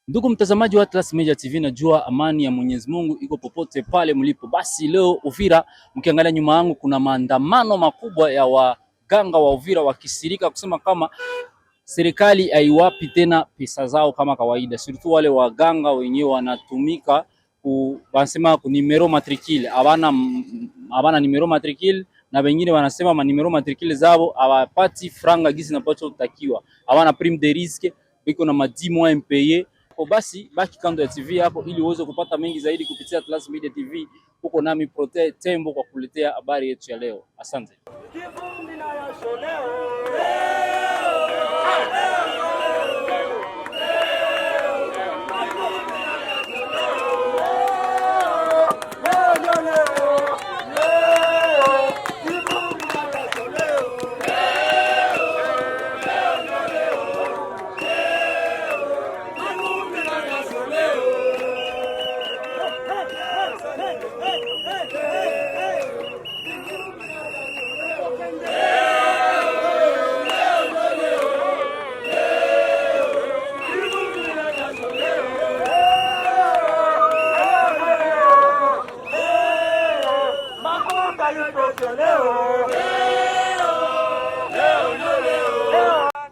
Ndugu mtazamaji wa Atlas Media TV, najua amani ya Mwenyezi Mungu iko popote pale mlipo. Basi leo Uvira, mkiangalia nyuma yangu, kuna maandamano makubwa ya waganga wa Uvira wakisirika kusema kama serikali haiwapi tena pesa zao kama kawaida. Surtout wale waganga wenyewe wanatumika wanasema ku numero matricule, habana numero matricule, na wengine wanasema ma numero matricule zao hawapati franga gizi na pato utakiwa. Habana prime de risque, biko na ma 10 mois impayé. Kwa basi baki kando ya TV yako ili uweze kupata mengi zaidi kupitia Atlas Media TV. Huko nami Prote Tembo kwa kuletea habari yetu ya leo. Asante.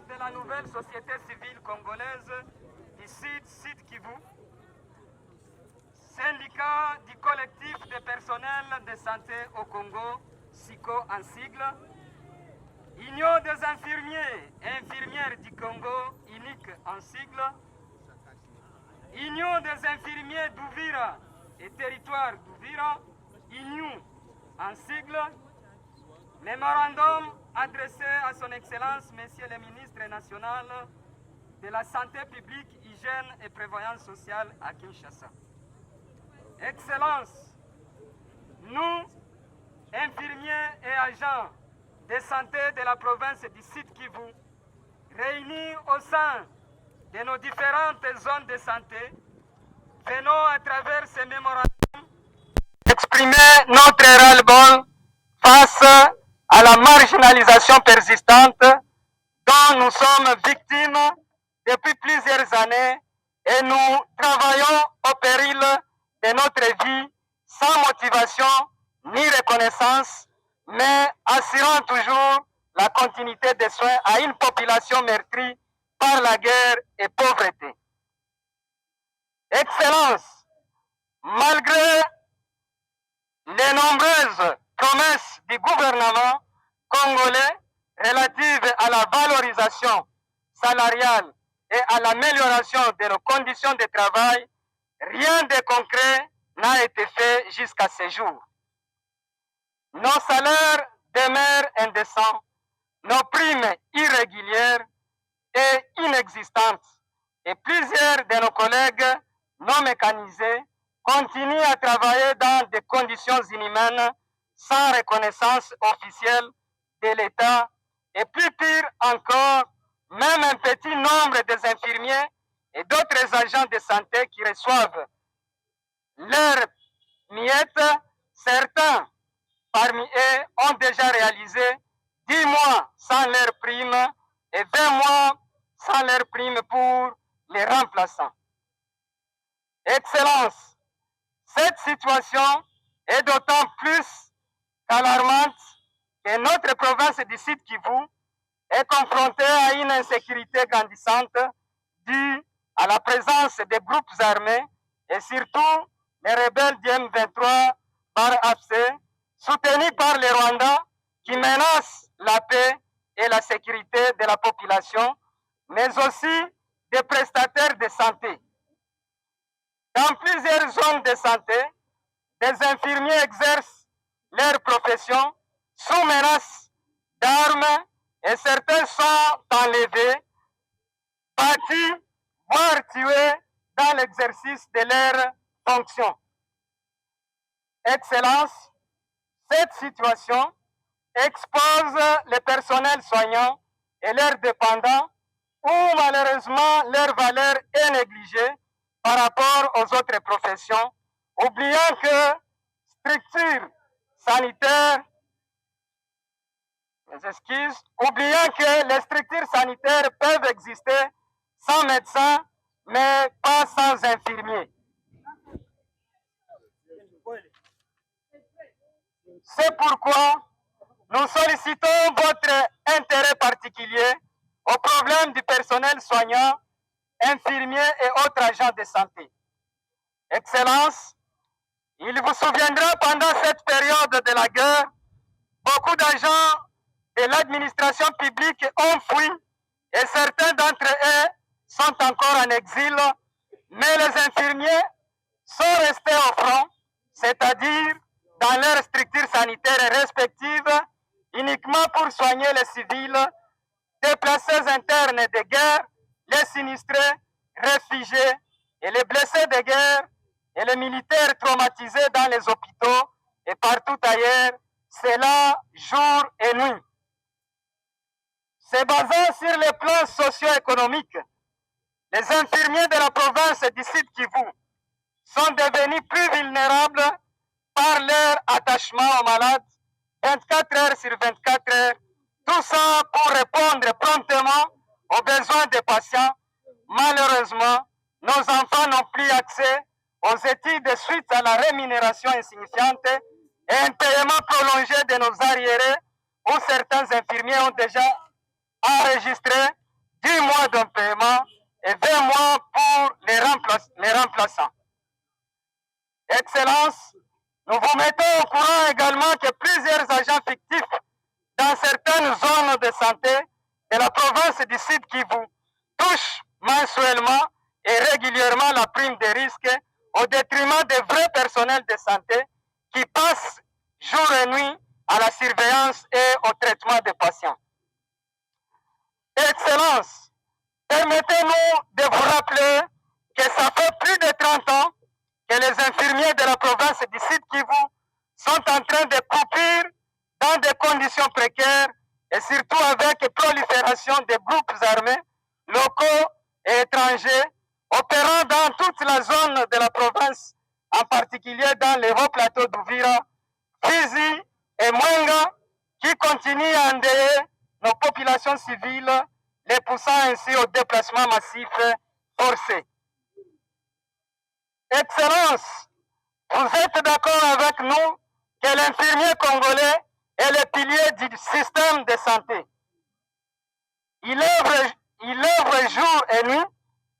De la nouvelle société civile congolaise du Sud Kivu, syndicat du collectif des personnels de santé au Congo, SICO en sigle, Union des infirmiers et infirmières du Congo, unique en sigle, Union des infirmiers d'Uvira et territoire d'Uvira, UNIU en sigle, mémorandum adressé à son Excellence, Monsieur le Ministre national de la Santé publique, Hygiène et Prévoyance sociale à Kinshasa. Excellence, nous, infirmiers et agents de santé de la province du Sud Kivu, réunis au sein de nos différentes zones de santé, venons à travers ces mémorandums exprimer notre ras-le-bol face à la marginalisation persistante dont nous sommes victimes depuis plusieurs années et nous travaillons au péril de notre vie sans motivation ni reconnaissance, mais assurant toujours la continuité des soins à une population meurtrie par la guerre et pauvreté. Excellence, malgré les nombreuses promesses du gouvernement congolais relatives à la valorisation salariale et à l'amélioration de nos conditions de travail, rien de concret n'a été fait jusqu'à ce jour. Nos salaires demeurent indécents, nos primes irrégulières et inexistantes, et plusieurs de nos collègues non mécanisés continuent à travailler dans des conditions inhumaines sans reconnaissance officielle de l'État, et plus pire encore, même un petit nombre des infirmiers et d'autres agents de santé qui reçoivent leurs miettes, certains parmi eux ont déjà réalisé 10 mois sans leur prime et 20 mois sans leur prime pour les remplaçants. Excellence, cette situation est d'autant plus alarmante que notre province du Sud Kivu est confrontée à une insécurité grandissante due à la présence des groupes armés et surtout les rebelles du M23 par AFC, soutenus par les Rwandais qui menacent la paix et la sécurité de la population, mais aussi des prestataires de santé. Dans plusieurs zones de santé, des infirmiers exercent leur profession sous menace d'armes et certains sont enlevés, battus, voire tués dans l'exercice de leurs fonctions. Excellence, cette situation expose les personnels soignants et leurs dépendants où malheureusement leur valeur est négligée par rapport aux autres professions, oubliant que structures sanitaires, oubliant que les structures sanitaires peuvent exister sans médecin, mais pas sans infirmier. C'est pourquoi nous sollicitons votre intérêt particulier au problème du personnel soignant, infirmiers et autres agents de santé. Excellence, il vous souviendra pendant cette période de la guerre, beaucoup d'agents de l'administration publique ont fui et certains d'entre eux sont encore en exil, mais les infirmiers sont restés au front, c'est-à-dire dans leurs structures sanitaires respectives, uniquement pour soigner les civils, déplacés internes de guerre, les sinistrés, réfugiés et les blessés de guerre et les militaires traumatisés dans les hôpitaux et partout ailleurs, c'est là jour et nuit. Se basant sur les plans socio-économiques, les infirmiers de la province du Sud Kivu sont devenus plus vulnérables par leur attachement aux malades 24 heures sur 24 heures, tout ça pour répondre promptement aux besoins des patients. Malheureusement, nos enfants n'ont plus accès aux études suite à la rémunération insignifiante et un paiement prolongé de nos arriérés où certains infirmiers ont déjà enregistré 10 mois de paiement et 20 mois pour les remplaçants. Excellence, nous vous mettons au courant également que plusieurs agents fictifs dans certaines zones de santé de la province du Sud Kivu touchent mensuellement et régulièrement la prime de risque au détriment des vrais personnels de santé qui passent jour et nuit à la surveillance et au traitement des patients. Excellence, permettez-nous de vous rappeler que ça fait plus de 30 ans que les infirmiers de la province du Sud Kivu sont en train de croupir dans des conditions précaires et surtout avec prolifération de groupes armés locaux et étrangers opérant dans toute la zone de la province, en particulier dans les hauts plateaux d'Uvira, Fizi et Mwenga, qui continuent à endeuiller nos populations civiles, les poussant ainsi au déplacement massif forcé. Excellence, vous êtes d'accord avec nous que l'infirmier congolais est le pilier du système de santé. Il œuvre jour et nuit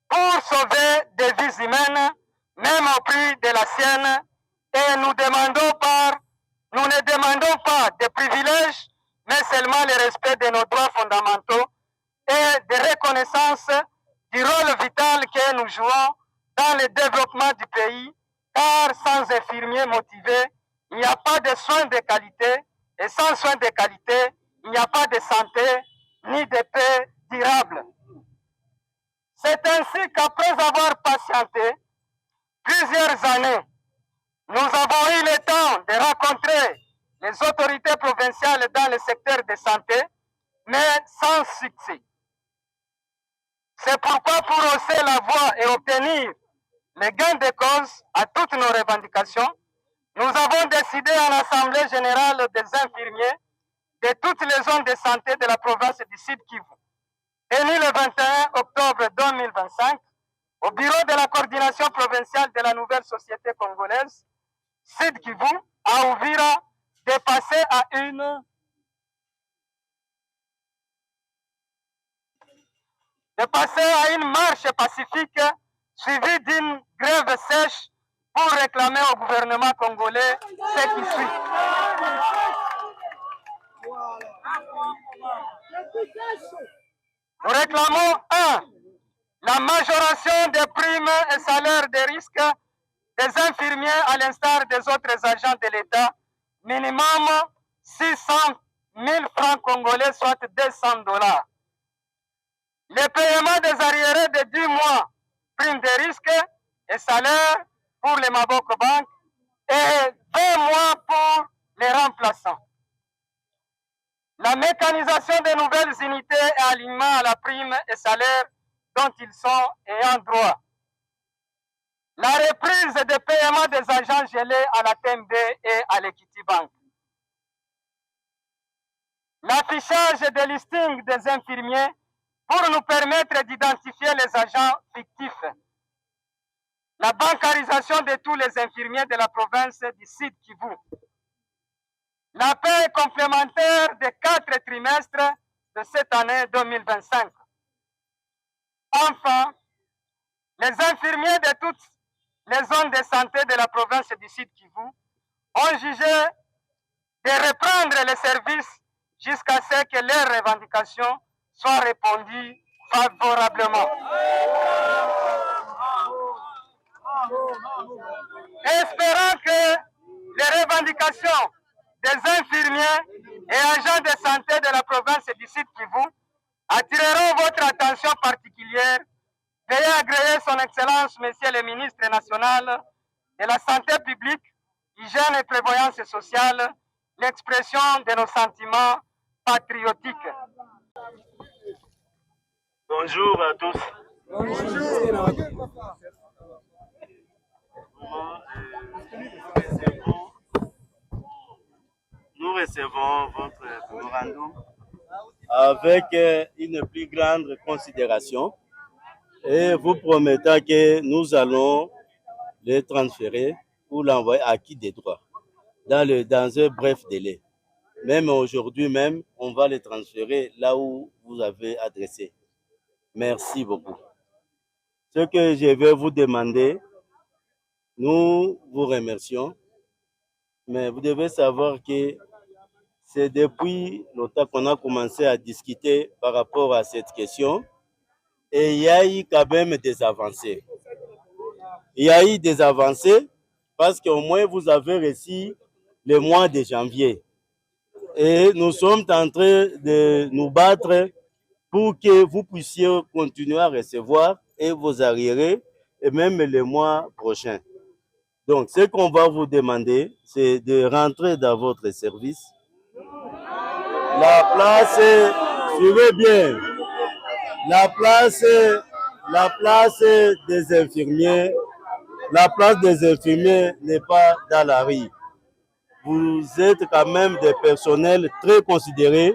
pour sauver des vies humaines, même au prix de la sienne, et nous ne demandons pas de privilèges, mais seulement le respect de nos droits fondamentaux et de reconnaissance du rôle vital que nous jouons dans le développement du pays, car sans infirmiers motivés, il n'y a pas de soins de qualité, et sans soins de qualité, il n'y a pas de santé ni de paix durable. C'est ainsi qu'après avoir patienté plusieurs années, nous avons eu le temps de rencontrer les autorités provinciales dans le secteur de santé, mais sans succès. C'est pourquoi pour hausser la voix et obtenir les gains de cause à toutes nos revendications, nous avons décidé à l'Assemblée générale des infirmiers de toutes les zones de santé de la province du Sud Kivu, tenue le 21 octobre 2025, au bureau de la coordination provinciale de la nouvelle société congolaise, Sud Kivu, à Uvira, de passer à une marche pacifique suivie d'une grève sèche pour réclamer au gouvernement congolais ce qui suit. Nous réclamons 1. La majoration des primes et salaires de risque des infirmiers à l'instar des autres agents de l'État, minimum 600 000 francs congolais, soit $200. Le paiement des arriérés de 10 mois, primes de risque et salaires pour les Maboko Bank et 20 mois pour les remplaçants. la mécanisation des nouvelles unités et alignement à la prime et salaire dont ils sont ayant droit, la reprise des paiements des agents gelés à la TMB et à l'Equity Bank, l'affichage des listings des infirmiers pour nous permettre d'identifier les agents fictifs, la bancarisation de tous les infirmiers de la province du Sud Kivu, la paie complémentaire des 4 trimestres de cette année 2025. Enfin, les infirmiers de toutes les zones de santé de la province du Sud Kivu ont jugé de reprendre les services jusqu'à ce que leurs revendications soient répondues favorablement. Espérant que les revendications des infirmiers et agents de santé de la province du Sud Kivu attireront votre attention particulière, veuillez agréer son Excellence, Monsieur le Ministre national de la Santé publique, Hygiène et Prévoyance sociale, l'expression de nos sentiments patriotiques. Bonjour à tous. Nous recevons votre mémorandum avec une plus grande considération et vous promettant que nous allons les transférer ou l'envoyer à qui des droits dans un bref délai. Même aujourd'hui même, on va les transférer là où vous avez adressé. Merci beaucoup. Ce que je vais vous demander, nous vous remercions, mais vous devez savoir que c'est depuis longtemps qu'on a commencé à discuter par rapport à cette question et il y a eu quand même des avancées. Il y a eu des avancées parce qu'au moins vous avez reçu le mois de janvier et nous sommes en train de nous battre pour que vous puissiez continuer à recevoir et vos arriérés et même le mois prochain. Donc, ce qu'on va vous demander, c'est de rentrer dans votre service. La place, suivez bien, la place des infirmiers, n'est pas dans la rue. Vous êtes quand même des personnels très considérés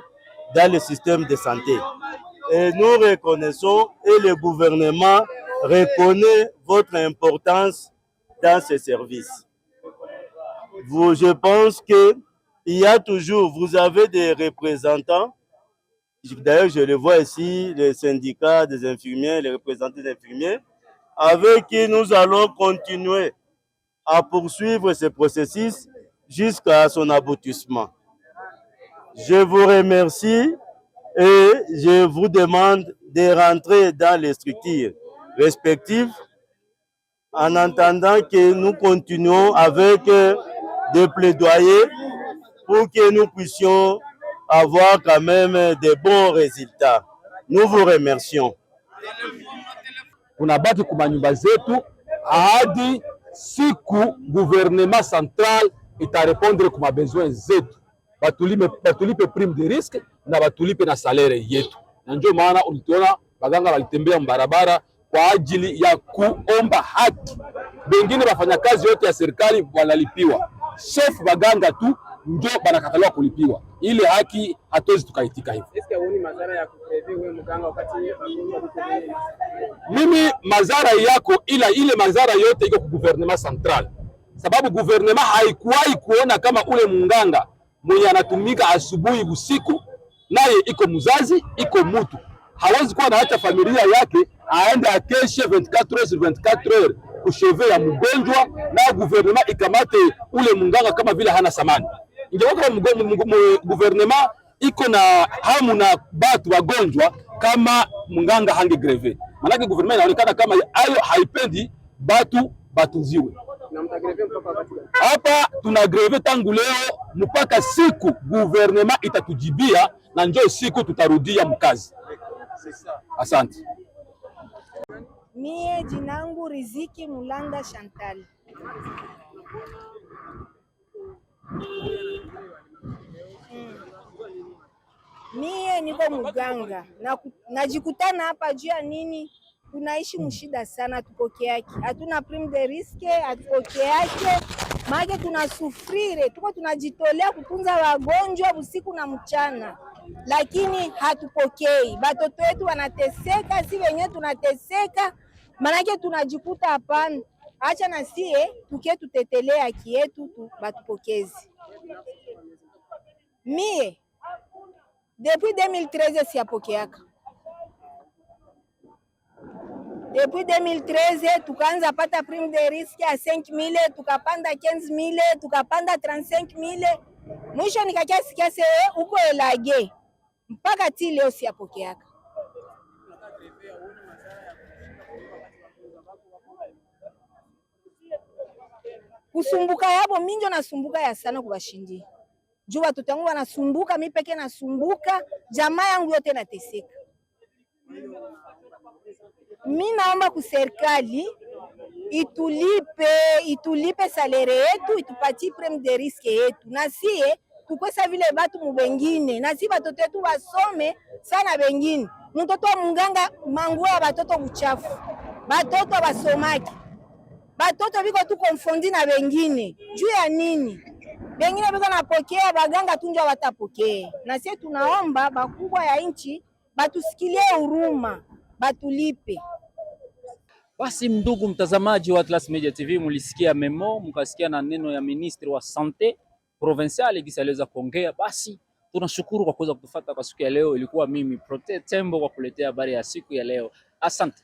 dans le système de santé. Et nous reconnaissons et le gouvernement reconnaît votre importance dans ces services. Je pense qu'il y a toujours, vous avez des représentants, d'ailleurs je le vois ici, les syndicats des infirmiers, les représentants des infirmiers, avec qui nous allons continuer à poursuivre ce processus jusqu'à son aboutissement. Je vous remercie et je vous demande de rentrer dans les structures respectives en attendant que nous continuons avec des plaidoyers pour que nous puissions avoir quand même de bons résultats. Nous vous remercions. Tunabaki kumanyumba zetu hadi siku gouvernement central itarepondre kuma besoin zetu, batulipe prime de risque na batulipe na salaire yetu. Na ndio maana ulituona baganga walitembea mbarabara kwa ajili ya kuomba haki. Bengine wafanyakazi yote ya serikali wanalipiwa, chef baganga tu ndio banakataliwa kulipiwa. Ile haki hatozi tukaitika hivyo. Eske huoni madhara ya kukreve wewe mganga wakati mimi madhara yako ile madhara yote iko ku gouvernement central, sababu gouvernement haikuwahi kuona kama ule munganga mwenye anatumika asubuhi usiku naye iko mzazi iko mtu hawezi kuwa na hata familia yake aende akeshe 24 heures sur 24 heures kusheve ya mgonjwa na gouvernement ikamate ule munganga kama vile hana samani. Ingekuwa gouvernement iko na hamu na batu wagonjwa kama munganga hange greve. Manake gouvernement inaonekana kama ayo haipendi batu batunziwe. Hapa tuna greve tangu leo mpaka siku gouvernement itatujibia na njoo siku tutarudia mkazi. Asante. Mie jinangu Riziki Mulanda Chantal. Mie niko muganga na najikutana hapa juu ya nini? Tunaishi mshida sana, tupokeake, hatuna prime de risque, hatupokeake maana tunasufrire, tuko tunajitolea kutunza wagonjwa usiku na mchana, lakini hatupokei. Batoto wetu wanateseka, si wenyewe tunateseka, maana tunajikuta hapana, acha na sie tukie tutetelea haki yetu batupokezi. Mie depuis 2013 siapokeaka. Depuis 2013 tukaanza pata prime de risque ya 5,000, tukapanda 15,000, tukapanda 35,000. Mwisho nikakia sikia se uko elage. Mpaka ti leo siapokeaka. Kusumbuka yabo minjo nasumbuka ya sana kubashindi. Juu watoto wangu wanasumbuka, mimi peke nasumbuka, jamaa yangu yote nateseka. Mimi naomba ku serikali itulipe salary yetu, itupatie prime de risque yetu. Na sie tukwesa vile batu mubengine, na si batoto wetu basome sana bengine. Mtoto wa munganga manguo ya batoto buchafu. Batoto basomaki. Batoto biko tu konfondi na bengine. Juu ya nini? Bengine biko napokea, baganga tunjo watapokea. Na sie tunaomba bakubwa ya nchi batusikilie huruma, batulipe. Basi ndugu mtazamaji wa Atlas Media TV, mulisikia memo, mkasikia na neno ya ministri wa sante provincial ikisaliweza kuongea. Basi tunashukuru kwa kuweza kutufuata kwa siku ya leo. Ilikuwa mimi Prote Tembo kwa kuletea habari ya siku ya leo. Asante.